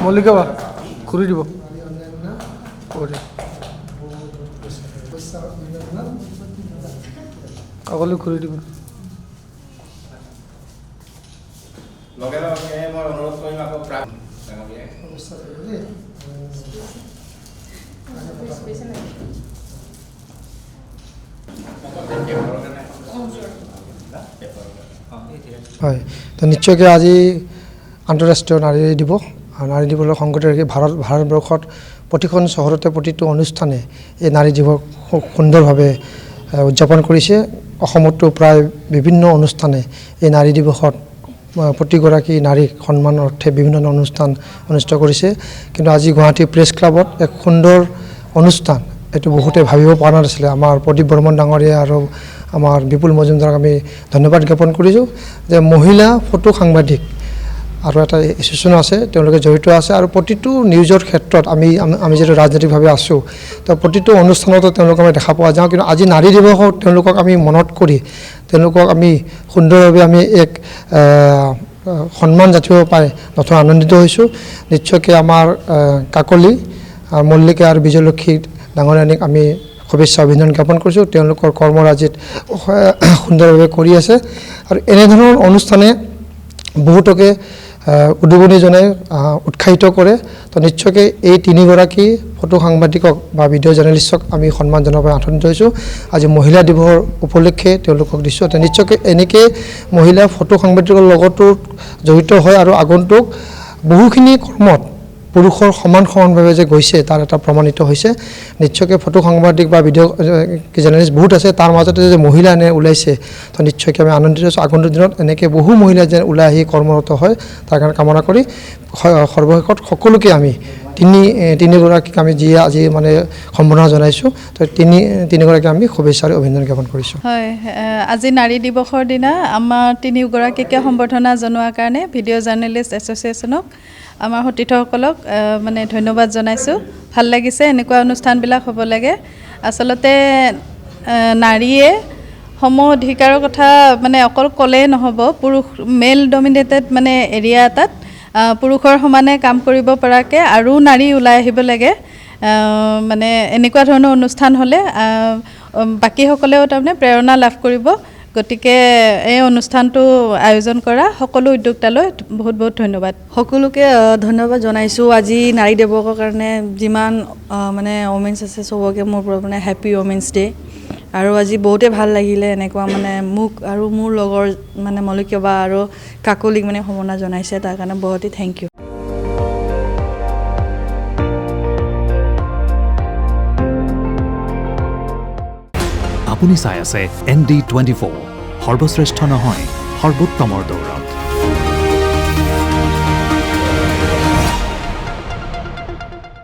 মল্লিকা বা ঘূৰি দিব কাকলি ঘূৰি দিব মই অনুৰোধ কৰিম আকৌ হয় তো নিশ্চয়কৈ আজি আন্তঃৰাষ্ট্ৰীয় নাৰী দিৱস নাৰী দিৱসৰ সংগতি ৰাখি ভাৰতবৰ্ষত প্ৰতিখন চহৰতে প্ৰতিটো অনুষ্ঠানে এই নাৰী দিৱস খুব সুন্দৰভাৱে উদযাপন কৰিছে অসমতো প্ৰায় বিভিন্ন অনুষ্ঠানে এই নাৰী দিৱসত প্ৰতিগৰাকী নাৰীক সন্মান অৰ্থে বিভিন্ন অনুষ্ঠান অনুষ্ঠিত কৰিছে কিন্তু আজি গুৱাহাটী প্ৰেছ ক্লাবত এক সুন্দৰ অনুষ্ঠান এইটো বহুতে ভাবিব পৰা নাছিলে আমাৰ প্ৰদীপ বৰ্মন ডাঙৰীয়া আৰু আমাৰ বিপুল মজুমদাৰক আমি ধন্যবাদ জ্ঞাপন কৰিছোঁ যে মহিলা ফটো সাংবাদিক আৰু এটা এছ'চিয়েশ্যন আছে তেওঁলোকে জড়িত আছে আৰু প্ৰতিটো নিউজৰ ক্ষেত্ৰত আমি যিটো ৰাজনৈতিকভাৱে আছোঁ তো প্ৰতিটো অনুষ্ঠানতো তেওঁলোকক আমি দেখা পোৱা যাওঁ কিন্তু আজি নাৰী দিৱসত তেওঁলোকক আমি মনত কৰি তেওঁলোকক আমি সুন্দৰভাৱে আমি এক সন্মান যাচিব পাই নথৈ আনন্দিত হৈছোঁ নিশ্চয়কৈ আমাৰ কাকলি মল্লিকা আৰু বিজয়লক্ষী ডাঙৰীয়ানীক আমি শুভেচ্ছা অভিনন্দন জ্ঞাপন কৰিছোঁ তেওঁলোকৰ কৰ্মৰাজিত সুন্দৰভাৱে কৰি আছে আৰু এনেধৰণৰ অনুষ্ঠানে বহুতকে উদগনি জনাই উৎসাহিত কৰে তো নিশ্চয়কৈ এই তিনিগৰাকী ফটো সাংবাদিকক বা ভিডিঅ' জাৰ্নেলিষ্টক আমি সন্মান জনাব আনন্দিত হৈছোঁ আজি মহিলা দিৱসৰ উপলক্ষে তেওঁলোকক দিছোঁ নিশ্চয়কৈ এনেকৈ মহিলা ফটো সাংবাদিকৰ লগতো জড়িত হয় আৰু আগন্তুক বহুখিনি কৰ্মত পুৰুষৰ সমানভাৱে যে গৈছে তাৰ এটা প্ৰমাণিত হৈছে নিশ্চয়কৈ ফটো সাংবাদিক বা ভিডিঅ' জাৰ্নেলিষ্ট বহুত আছে তাৰ মাজতে যে মহিলা এনে ওলাইছে তো নিশ্চয়কৈ আমি আনন্দিত হৈছোঁ আগন্তুক দিনত এনেকৈ বহু মহিলা যেন ওলাই আহি কৰ্মৰত হয় তাৰ কাৰণে কামনা কৰি সৰ্বশেষত সকলোকে আমি তিনিগৰাকীক আমি যি আজি মানে সম্বোধনা জনাইছোঁ তো তিনিগৰাকীক আমি শুভেচ্ছা আৰু অভিনন্দন জ্ঞাপন কৰিছোঁ হয় আজি নাৰী দিৱসৰ দিনা আমাৰ তিনিগৰাকীকে সম্বৰ্ধনা জনোৱাৰ কাৰণে ভিডিঅ' জাৰ্নেলিষ্ট এছ'চিয়েশ্যনক আমাৰ সতীৰ্থসকলক মানে ধন্যবাদ জনাইছোঁ ভাল লাগিছে এনেকুৱা অনুষ্ঠানবিলাক হ'ব লাগে আচলতে নাৰীয়ে সম অধিকাৰৰ কথা মানে অকল ক'লেই নহ'ব পুৰুষ মেল ডমিনেটেড মানে এৰিয়া এটাত পুৰুষৰ সমানে কাম কৰিব পৰাকৈ আৰু নাৰী ওলাই আহিব লাগে মানে এনেকুৱা ধৰণৰ অনুষ্ঠান হ'লে বাকীসকলেও তাৰমানে প্ৰেৰণা লাভ কৰিব গতিকে এই অনুষ্ঠানটো আয়োজন কৰা সকলো উদ্যোক্তালৈ বহুত বহুত ধন্যবাদ সকলোকে ধন্যবাদ জনাইছোঁ আজি নাৰী দিৱসৰ কাৰণে যিমান মানে ওমেন্স আছে চবকে মোৰ পৰা মানে হেপী ওমেন্স ডে আৰু আজি বহুতে ভাল লাগিলে এনেকুৱা মানে মোক আৰু মোৰ লগৰ মানে মল্লিকা বা আৰু কাকলিক মানে সম্বৰ্ধনা জনাইছে তাৰ কাৰণে বহুতেই থেংক ইউ আপুনি চাই আছে ND24 সৰ্বশ্ৰেষ্ঠ নহয় সৰ্বোত্তমৰ দৌৰত